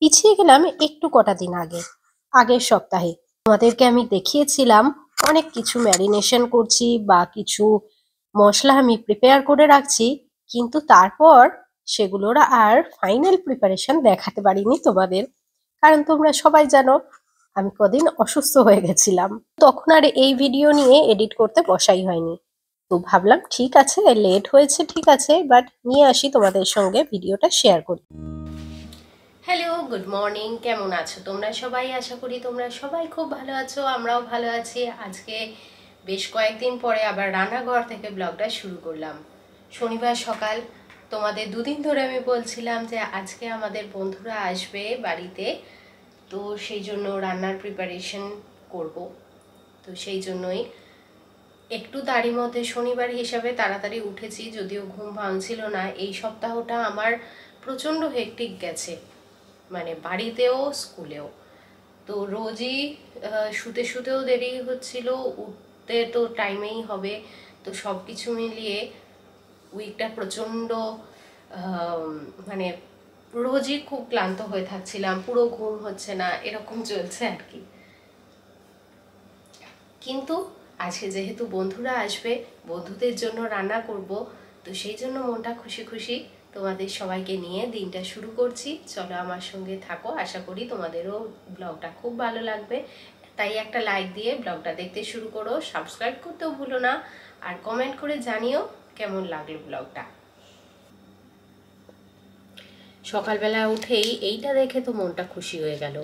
পিছিয়ে গেলাম একটু কটা দিন আগে, আগের সপ্তাহে। তোমাদেরকে আমি দেখিয়েছিলাম অনেক কিছু ম্যারিনেশন করছি বা কিছু মশলা আমি প্রিপেয়ার করে রাখছি, কিন্তু তারপর সেগুলোর আর ফাইনাল প্রিপারেশন দেখাতে পারিনি তোমাদের। কারণ তোমরা সবাই জানো আমি কদিন অসুস্থ হয়ে গেছিলাম, তখন আর এই ভিডিও নিয়ে এডিট করতে বসাই হয়নি। তো ভাবলাম ঠিক আছে, লেট হয়েছে ঠিক আছে, বাট নিয়ে আসি তোমাদের সঙ্গে ভিডিওটা শেয়ার করি। Hello, good morning. কেমন আছো তোমরা সবাই? আশা করি তোমরা সবাই খুব ভালো আছো, আমরাও ভালো আছি। আজকে বেশ কয়েকদিন পরে আবার রান্নাঘর থেকে ব্লগটা শুরু করলাম। শনিবার সকাল। তোমাদের দুদিন ধরে আমি বলছিলাম যে আজকে আমাদের বন্ধুরা আসবে বাড়িতে, তো সেই জন্য রান্নার প্রিপারেশন করব। তো সেই জন্যই একটু তারই মধ্যে শনিবার হিসাবে তাড়াতাড়ি উঠেছি, যদিও ঘুম ভাঙছিল না। এই সপ্তাহটা আমার প্রচণ্ড হেক্টিক গেছে, মানে বাড়িতেও স্কুলেও। তো রোজই শুতে শুতেও দেরি হচ্ছিল, উঠতে তো টাইমেই হবে। তো সব কিছু মিলিয়ে উইকটা প্রচণ্ড মানে রোজই খুব ক্লান্ত হয়ে থাকছিলাম, পুরো ঘুম হচ্ছে না, এরকম চলছে আর কি। কিন্তু আজকে যেহেতু বন্ধুরা আসবে, বন্ধুদের জন্য রান্না করব, তো সেই জন্য মনটা খুশি খুশি তোমাদের সবাইকে নিয়ে দিনটা শুরু করছি। চলো আমার সঙ্গে থাকো, আশা করি তোমাদেরও ব্লগটা খুব ভালো লাগবে। তাই একটা লাইক দিয়ে ব্লগটা দেখতে শুরু করো, সাবস্ক্রাইব করতেও ভুলো না, আর কমেন্ট করে জানিও কেমন লাগলো ব্লগটা। সকালবেলা উঠেই এইটা দেখে তো মনটা খুশি হয়ে গেল।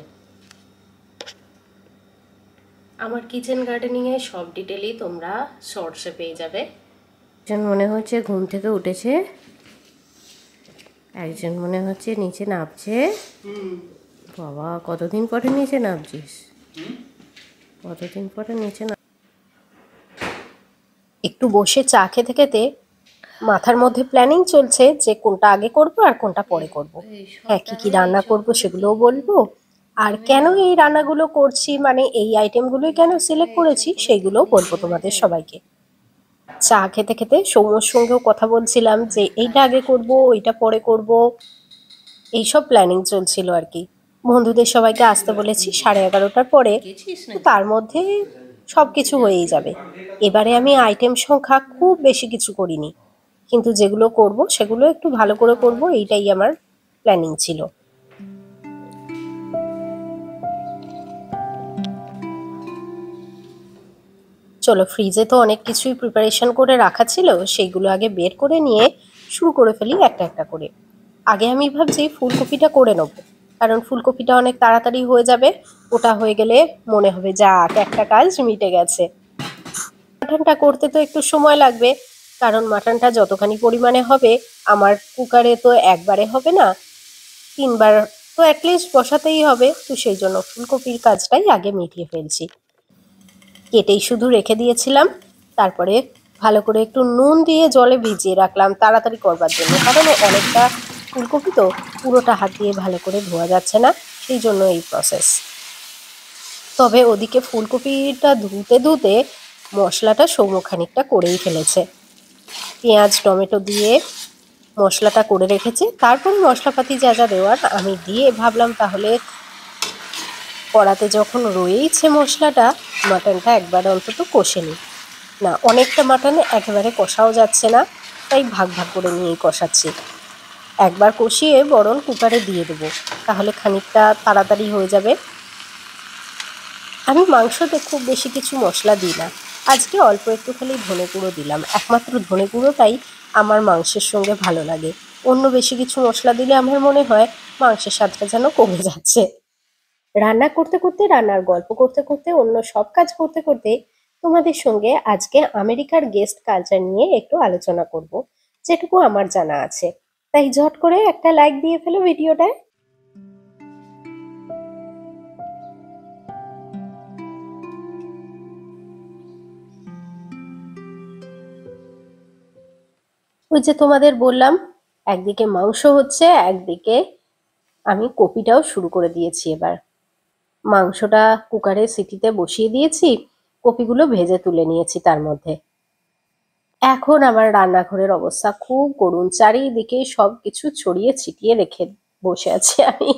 আমার কিচেন গার্ডেনিংয়ের সব ডিটেলই তোমরা শর্টসে পেয়ে যাবে। একজন মনে হচ্ছে ঘুম থেকে উঠেছে, একজন মনে হচ্ছে নিচে নামছে। বাবা, কতদিন পরে নিচে নামছিস? কতদিন পরে নিচে নাম। একটু বসে চা খেতে খেতে মাথার মধ্যে প্ল্যানিং চলছে যে কোনটা আগে করব আর কোনটা পরে করব। হ্যাঁ, কি কি রান্না করব সেগুলোও বলবো, আর কেন এই রান্নাগুলো করছি, মানে এই আইটেমগুলোই কেন সিলেক্ট করেছি সেইগুলোও বলবো তোমাদের সবাইকে। চা খেতে খেতে সৌম্যর সঙ্গেও কথা বলছিলাম যে এইটা আগে করব ওইটা পরে করব, এইসব প্ল্যানিং চলছিল আর কি। বন্ধুদের সবাইকে আসতে বলেছি 11:30টার পরে, তো তার মধ্যে সব কিছু হয়েই যাবে। এবারে আমি আইটেম সংখ্যা খুব বেশি কিছু করিনি, কিন্তু যেগুলো করব সেগুলো একটু ভালো করে করব, এইটাই আমার প্ল্যানিং ছিল। চলো, ফ্রিজে তো অনেক কিছুই প্রিপারেশন করে রাখা ছিল, সেইগুলো আগে বের করে নিয়ে শুরু করে ফেলি একটা একটা করে। আগে আমি ভাবছি ফুলকপিটা করে নেব, কারণ ফুলকপিটা অনেক তাড়াতাড়ি হয়ে যাবে। ওটা হয়ে গেলে মনে হবে যাক, একটা কাজ মিটে গেছে। মাটনটা করতে তো একটু সময় লাগবে, কারণ মাটনটা যতখানি পরিমাণে হবে, আমার কুকারে তো একবারে হবে না, 3বার তো অ্যাটলিস্ট বসাতেই হবে। তো সেই জন্য ফুলকপির কাজটাই আগে মিটিয়ে ফেলছি। কেটেই শুধু রেখে দিয়েছিলাম, তারপরে ভালো করে একটু নুন দিয়ে জলে ভিজিয়ে রাখলাম তাড়াতাড়ি করবার জন্য, কারণ অনেকটা ফুলকপি তো পুরোটা হাত দিয়ে ভালো করে ধোয়া যাচ্ছে না, সেই জন্য এই প্রসেস। তবে ওদিকে ফুলকপিটা ধুতে ধুতে মশলাটা সৌম্য খানিকটা করেই ফেলেছে। পেঁয়াজ টমেটো দিয়ে মশলাটা করে রেখেছে, তারপরে মশলাপাতি যা যা দেওয়ার আমি দিয়ে ভাবলাম তাহলে কড়াতে যখন রয়েইছে মশলাটা, মাটনটা একবার অন্তত কষে নিই। না, অনেকটা মাটনে একেবারে কষাও যাচ্ছে না, তাই ভাগ ভাগ করে নিয়েই কষাচ্ছি। একবার কষিয়ে বরং কুকারে দিয়ে দেবো, তাহলে খানিকটা তাড়াতাড়ি হয়ে যাবে। আমি মাংসতে খুব বেশি কিছু মশলা দিই না, আজকে অল্প একটু খালি ধনে গুঁড়ো দিলাম, একমাত্র ধনে গুঁড়োটাই আমার মাংসের সঙ্গে ভালো লাগে। অন্য বেশি কিছু মশলা দিলে আমার মনে হয় মাংসের স্বাদটা যেন কমে যাচ্ছে। রান্না করতে করতে, রান্নার গল্প করতে করতে, অন্য সব কাজ করতে করতে তোমাদের সঙ্গে আজকে আমেরিকার গেস্ট কালচার নিয়ে একটু আলোচনা করব, যেটুকু আমার জানা আছে। তাই ঝট করে একটা লাইক দিয়ে ফেলো ভিডিওটায়। ওই যে তোমাদের বললাম, একদিকে মাংস হচ্ছে, একদিকে আমি কপিটাও শুরু করে দিয়েছি। এবার মাংসটা কুকারে সিটিতে বসিয়ে দিয়েছি, কপিগুলো ভেজে তুলে নিয়েছি তার মধ্যে। এখন আমার রান্নাঘরের অবস্থা খুব করুণ, চারিদিকে সবকিছু ছড়িয়ে ছিটিয়ে রেখে বসে আছি আমি।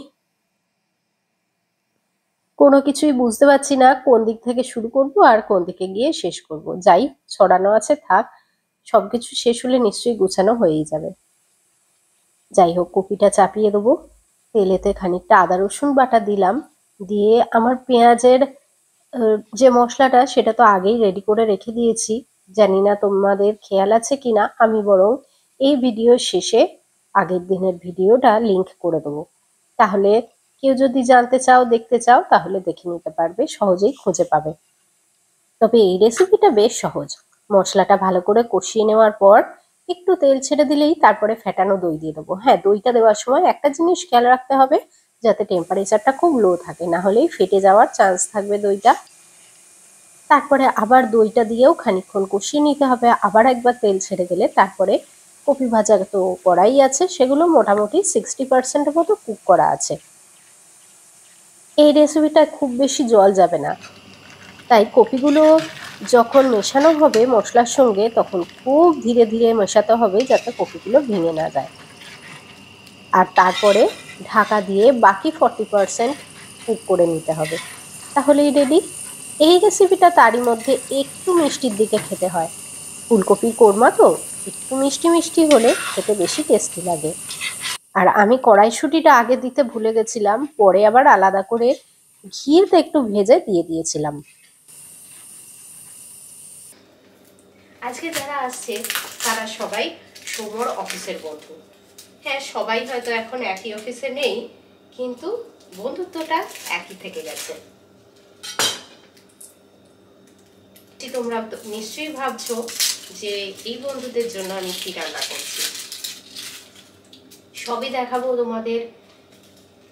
কোনো কিছুই বুঝতে পারছি না কোন দিক থেকে শুরু করব আর কোন দিকে গিয়ে শেষ করব। যাই, ছড়ানো আছে থাক, সবকিছু শেষ হলে নিশ্চয়ই গুছানো হয়েই যাবে। যাই হোক, কপিটা চাপিয়ে দেবো। তেলেতে খানিকটা আদা রসুন বাটা দিলাম, দিয়ে আমার পেঁয়াজের যে মশলাটা সেটা তো আগেই রেডি করে রেখে দিয়েছি। জানি না তোমাদের খেয়াল আছে কিনা, আমি বরং এই ভিডিওর শেষে আগের দিনের ভিডিওটা লিংক করে দেবো। তাহলে কেউ যদি জানতে চাও, দেখতে চাও, তাহলে দেখে নিতে পারবে, সহজেই খুঁজে পাবে। তবে এই রেসিপিটা বেশ সহজ। মশলাটা ভালো করে কষিয়ে নেওয়ার পর একটু তেল ছেড়ে দিলেই তারপরে ফেটানো দই দিয়ে দেবো। হ্যাঁ, দইটা দেওয়ার সময় একটা জিনিস খেয়াল রাখতে হবে, যাতে টেম্পারেচারটা খুব লো থাকে, না হলেই ফেটে যাওয়ার চান্স থাকবে দইটা। তারপরে আবার দইটা দিয়েও খানিকক্ষণ কষিয়ে নিতে হবে। আবার একবার তেল ছেড়ে গেলে তারপরে কপি ভাজা তো কড়াই আছে, সেগুলো মোটামুটি 60% মতো কুক করা আছে। এই রেসিপিটা খুব বেশি জল যাবে না, তাই কপিগুলো যখন মেশানো হবে মশলার সঙ্গে তখন খুব ধীরে ধীরে মেশাতে হবে, যাতে কপিগুলো ভেঙে না যায়। আর তারপরে ঢাকা দিয়ে বাকি 40% কুক করে নিতে হবে, তাহলেই রেডি। এই রেসিপিটা তারই মধ্যে একটু মিষ্টির দিকে খেতে হয়। ফুলকপির কোরমা তো একটু মিষ্টি মিষ্টি হলে খেতে বেশি টেস্টি লাগে। আর আমি কড়াইশুঁটিটা আগে দিতে ভুলে গেছিলাম, পরে আবার আলাদা করে ঘিতে একটু ভেজে দিয়ে দিয়েছিলাম। আজকে যারা আসছে তারা সবাই সোমর অফিসের বন্ধু। হ্যাঁ, সবাই হয়তো এখন একই অফিসে নেই, কিন্তু বন্ধুত্বটা একই থেকে গেছে। তোমরা নিশ্চয়ই ভাবছো যে এই বন্ধুদের জন্য আমি কি রান্না করছি। সবই দেখাবো তোমাদের,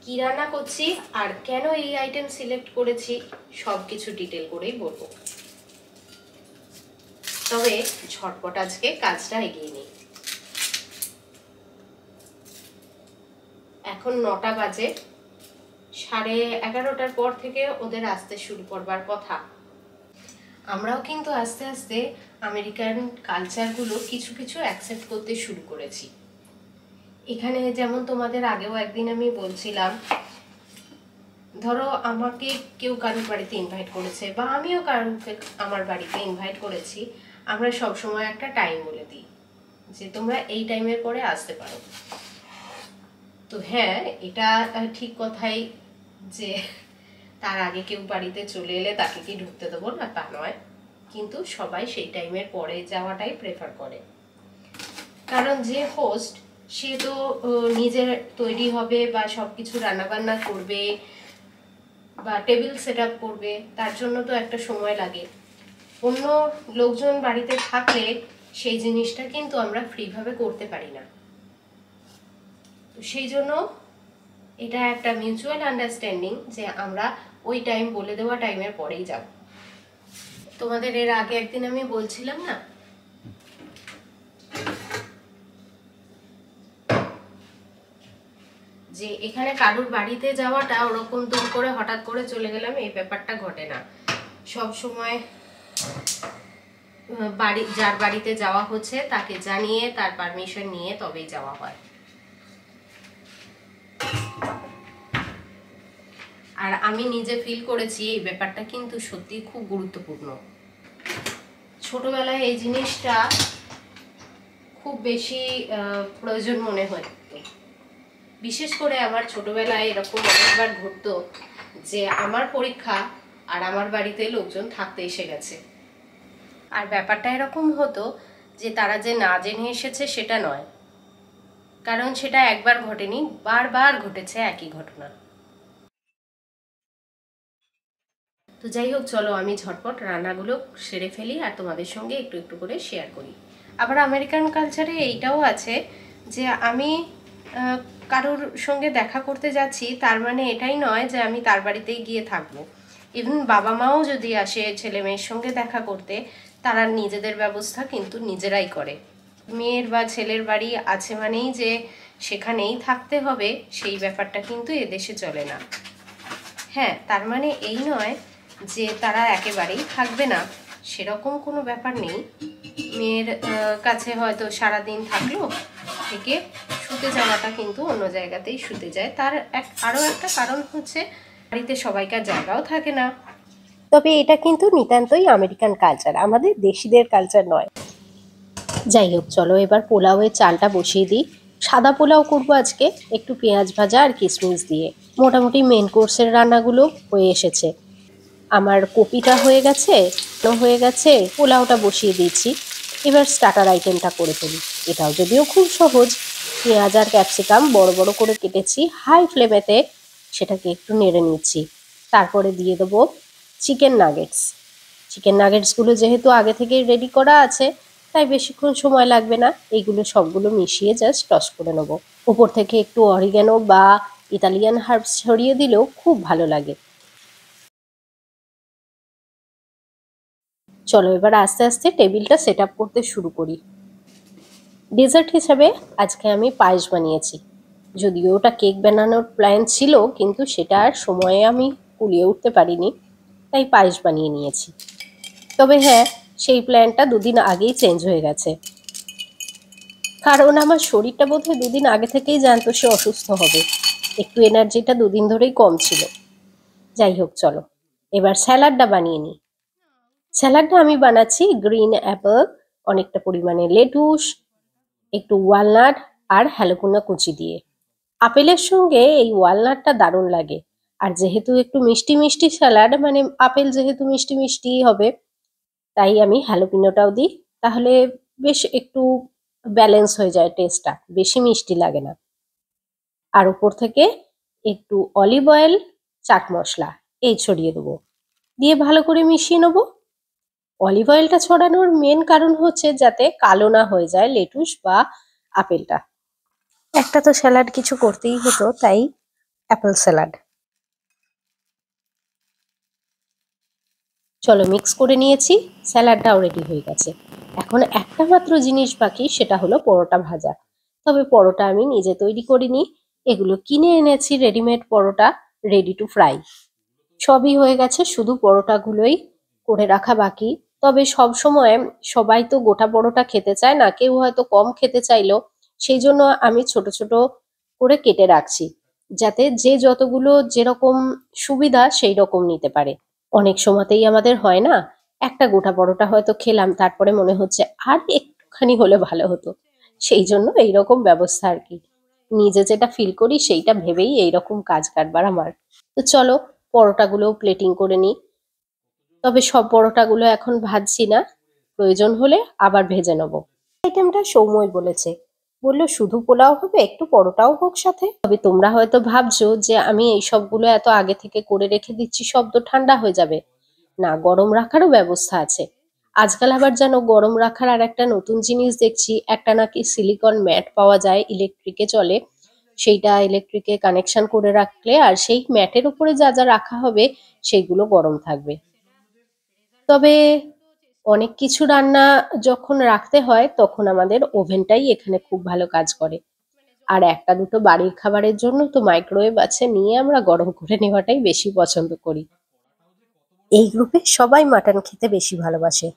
কি রান্না করছি আর কেন এই আইটেম সিলেক্ট করেছি, সবকিছু ডিটেল করেই বলবো। তবে ঝটপট আজকে কাজটা এগিয়ে নিই। এখন 9টা বাজে, 11:30টার পর থেকে ওদের আসতে শুরু করবার কথা। আমরাও কিন্তু আস্তে আস্তে আমেরিকান কালচারগুলো কিছু কিছু অ্যাকসেপ্ট করতে শুরু করেছি। এখানে যেমন তোমাদের আগেও একদিন আমি বলছিলাম, ধরো আমাকে কেউ কারোর বাড়িতে ইনভাইট করেছে বা আমিও কারোকে আমার বাড়িতে ইনভাইট করেছি, আমরা সবসময় একটা টাইম বলে দিই যে তোমরা এই টাইমের পরে আসতে পারো। তো হ্যাঁ, এটা ঠিক কথাই যে তার আগে কেউ বাড়িতে চলে এলে তাকে কি ঢুকতে দেবো না, তা নয়, কিন্তু সবাই সেই টাইমের পরে যাওয়াটাই প্রেফার করে। কারণ যে হোস্ট সে তো নিজের তৈরি হবে বা সবকিছু রান্নাবান্না করবে বা টেবিল সেট আপ করবে, তার জন্য তো একটা সময় লাগে। অন্য লোকজন বাড়িতে থাকলে সেই জিনিসটা কিন্তু আমরা ফ্রিভাবে করতে পারি না। তো সেই জন্য এটা একটা মিউচুয়াল আন্ডারস্ট্যান্ডিং যে আমরা ওই টাইম বলে দেওয়া টাইমের পরেই যাব। তোমাদের এর আগে একদিন আমি বলছিলাম না, যে এখানে কারুর বাড়িতে যাওয়াটা ওরকম দূর করে হঠাৎ করে চলে গেলাম, এই ব্যাপারটা ঘটে না। সব সময় যার বাড়িতে যাওয়া হচ্ছে তাকে জানিয়ে তার পারমিশন নিয়ে তবেই যাওয়া হয়। আর আমি নিজে ফিল করেছি এই ব্যাপারটা কিন্তু সত্যি খুব গুরুত্বপূর্ণ। ছোটবেলায় এই জিনিসটা খুব বেশি প্রয়োজন মনে হয়। বিশেষ করে আমার ছোটবেলায় এরকম অনেকবার ঘটতো যে আমার পরীক্ষা আর আমার বাড়িতে লোকজন থাকতে এসে গেছে, আর ব্যাপারটা এরকম হতো যে তারা যে না জেনে এসেছে সেটা নয়, কারণ সেটা একবার ঘটেনি, বারবার ঘটেছে একই ঘটনা। তো যাই হোক, চলো আমি ঝটপট রান্নাগুলো সেরে ফেলি আর তোমাদের সঙ্গে একটু একটু করে শেয়ার করি। আবার আমেরিকান কালচারে এইটাও আছে যে আমি কারোর সঙ্গে দেখা করতে যাচ্ছি তার মানে এটাই নয় যে আমি তার বাড়িতেই গিয়ে থাকবো। ইভেন বাবা মাও যদি আসে ছেলে মেয়ের সঙ্গে দেখা করতে, তারা নিজেদের ব্যবস্থা কিন্তু নিজেরাই করে। মেয়ের বা ছেলের বাড়ি আছে মানেই যে সেখানেই থাকতে হবে সেই ব্যাপারটা কিন্তু এদেশে চলে না। হ্যাঁ, তার মানে এই নয় যে তারা একেবারেই থাকবে না, সেরকম কোনো ব্যাপার নেই। মেয়ের কাছে হয়তো সারাদিন থাকলো, থেকে শুতে যাওয়াটা কিন্তু অন্য জায়গাতেই শুতে যায়। তার আরও একটা কারণ হচ্ছে বাড়িতে সবাইকার জায়গাও থাকে না। তবে এটা কিন্তু নিতান্তই আমেরিকান কালচার, আমাদের দেশিদের কালচার নয়। যাই হোক, চলো এবার পোলাওয়ের চালটা বসিয়ে দিই। সাদা পোলাও করবো আজকে, একটু পেঁয়াজ ভাজা আর কিশমিশ দিয়ে। মোটামুটি মেন কোর্সের রান্নাগুলো হয়ে এসেছে। আমার কপিটা হয়ে গেছে, পোলাওটা বসিয়ে দিয়েছি। এবার স্টার্টার আইটেমটা করে ফেলি। এটাও যদিও খুব সহজ। পেঁয়াজ আর ক্যাপসিকাম বড় বড় করে কেটেছি, হাই ফ্লেমেতে সেটাকে একটু নেড়ে নিচ্ছি। তারপরে দিয়ে দেবো চিকেন নাগেটস। চিকেন নাগেটসগুলো যেহেতু আগে থেকেই রেডি করা আছে, তাই বেশিক্ষণ সময় লাগবে না। এইগুলো সবগুলো মিশিয়ে জাস্ট টস করে নেবো। ওপর থেকে একটু অরিগ্যানো বা ইতালিয়ান হার্বস ছড়িয়ে দিলেও খুব ভালো লাগে। চলো এবার আস্তে আস্তে টেবিলটা সেট আপ করতে শুরু করি। ডেজার্ট হিসাবে আজকে আমি পায়েস বানিয়েছি। যদিও ওটা কেক বানানোর প্ল্যান ছিল, কিন্তু সেটা আর সময়ে আমি কুলিয়ে উঠতে পারিনি, তাই পায়েস বানিয়ে নিয়েছি। তবে হ্যাঁ, সেই প্ল্যানটা দুদিন আগেই চেঞ্জ হয়ে গেছে, কারণ আমার শরীরটা বোধহয় দুদিন আগে থেকেই জানতো সে অসুস্থ হবে। একটু এনার্জিটা দুদিন ধরেই কম ছিল। যাই হোক, চলো এবার স্যালাডটা বানিয়ে নিই। স্যালাডটা আমি বানাচ্ছি গ্রিন অ্যাপেল, অনেকটা পরিমাণে লেটুস, একটু ওয়ালনাট আর হ্যালোকুনা কুচি দিয়ে। আপেলের সঙ্গে এই ওয়ালনাটটা দারুণ লাগে। আর যেহেতু একটু মিষ্টি মিষ্টি স্যালাড, মানে আপেল যেহেতু মিষ্টি মিষ্টি হবে, তাই আমি হ্যালোপিনোটাও দিই। তাহলে বেশ একটু ব্যালেন্স হয়ে যায় টেস্টটা, বেশি মিষ্টি লাগে না। আর উপর থেকে একটু অলিভ অয়েল, চাট মশলা এই ছড়িয়ে দেবো, দিয়ে ভালো করে মিশিয়ে নেবো। অলিভ অয়েলটা ছড়ানোর মেন কারণ হচ্ছে যাতে কালো না হয়ে যায় লেটুস বা আপেলটা। একটা তো স্যালাড কিছু করতেই হতো, তাই অ্যাপেল স্যালাড। চলো মিক্স করে নিয়েছি, স্যালাডটাও রেডি হয়ে গেছে। এখন একটা মাত্র জিনিস বাকি, সেটা হলো পরোটা ভাজা। তবে পরোটা আমি নিজে তৈরি করিনি, এগুলো কিনে এনেছি readymade paratha, ready to fry. সবই হয়ে গেছে, শুধু পরোটাগুলোই করে রাখা বাকি। তবে সব সময় সবাই তো গোটা পরোটা খেতে চায় না, কেউ হয়তো কম খেতে চাইলো, সেই জন্য আমি ছোট ছোট করে কেটে রাখছি, যাতে যে যতগুলো যেরকম সুবিধা সেই রকম নিতে পারে। অনেক সময়তেই আমাদের হয় না, একটা গোটা পরোটা হয়তো খেলাম, তারপরে মনে হচ্ছে আর একটুখানি হলে ভালো হতো। সেই জন্য এইরকম ব্যবস্থা আর কি। নিজে যেটা ফিল করি সেইটা ভেবেই এইরকম কাজ কারবার আমার। তো চলো পরোটাগুলোও প্লেটিং করে নিই। তবে সব পরোটাগুলো এখন ভাজছি না, প্রয়োজন হলে আবার ভেজে নেবো। আইটেমটা সৌম্যই বলেছে, বললো শুধু পোলাও হবে, একটু পরোটাও হোক সাথে। তবে তোমরা হয়তো ভাবছো যে আমি এই সবগুলো এত আগে থেকে করে রেখে দিচ্ছি, সব তো ঠান্ডা হয়ে যাবে। না, গরম রাখারও ব্যবস্থা আছে। আজকাল আবার যেন গরম রাখার আর একটা নতুন জিনিস দেখছি, একটা নাকি সিলিকন ম্যাট পাওয়া যায়, ইলেকট্রিকে চলে। সেইটা ইলেকট্রিকে কানেকশন করে রাখলে আর সেই ম্যাটের উপরে যা যা রাখা হবে সেইগুলো গরম থাকবে। তবে অনেক কিছু রান্না যখন রাখতে হয়, তখন আমাদের ওভেনটাই এখানে খুব ভালো কাজ করে। আর একটা দুটো বাড়ির খাবারের জন্য তো মাইক্রোওয়েভ আছে, নিয়ে আমরা গরম করে নেওয়াটাই বেশি পছন্দ করি। এই গ্রুপে সবাই মাটন খেতে বেশি ভালোবাসে,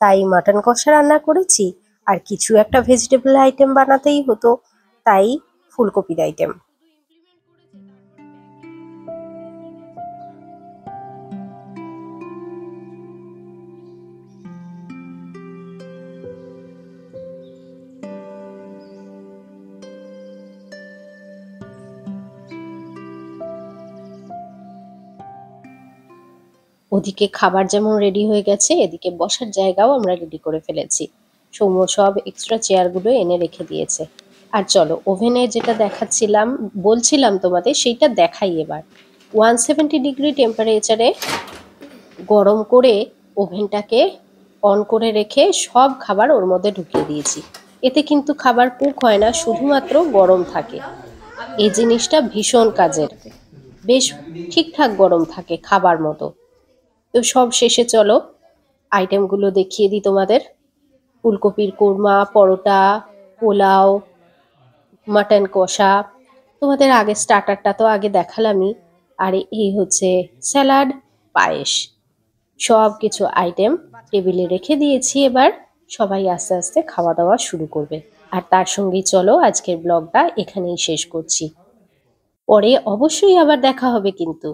তাই মাটন কষা রান্না করেছি। আর কিছু একটা ভেজিটেবল আইটেম বানাতেই হতো, তাই ফুলকপির আইটেম। ওদিকে খাবার যেমন রেডি হয়ে গেছে, এদিকে বসার জায়গাও আমরা রেডি করে ফেলেছি। সৌম্য সব এক্সট্রা চেয়ারগুলো এনে রেখে দিয়েছে। আর চলো ওভেনে যেটা বলছিলাম তোমাদের, সেইটা দেখাই এবার। 170 ডিগ্রি টেম্পারেচারে গরম করে ওভেনটাকে অন করে রেখে সব খাবার ওর মধ্যে ঢুকিয়ে দিয়েছি। এতে কিন্তু খাবার কুক হয় না, শুধুমাত্র গরম থাকে। এই জিনিসটা ভীষণ কাজের, বেশ ঠিকঠাক গরম থাকে খাবার মতো। তো সব শেষে চলো আইটেমগুলো দেখিয়ে দিই তোমাদের। ফুলকপির কোরমা, পরোটা, পোলাও, মাটন কষা। তোমাদের আগে স্টার্টারটা তো আগে দেখালামই। আর এই হচ্ছে স্যালাড, পায়েস, সব কিছু আইটেম টেবিলে রেখে দিয়েছি। এবার সবাই আস্তে আস্তে খাওয়া দাওয়া শুরু করবে। আর তার সঙ্গেই চলো আজকের ব্লগটা এখানেই শেষ করছি। পরে অবশ্যই আবার দেখা হবে কিন্তু।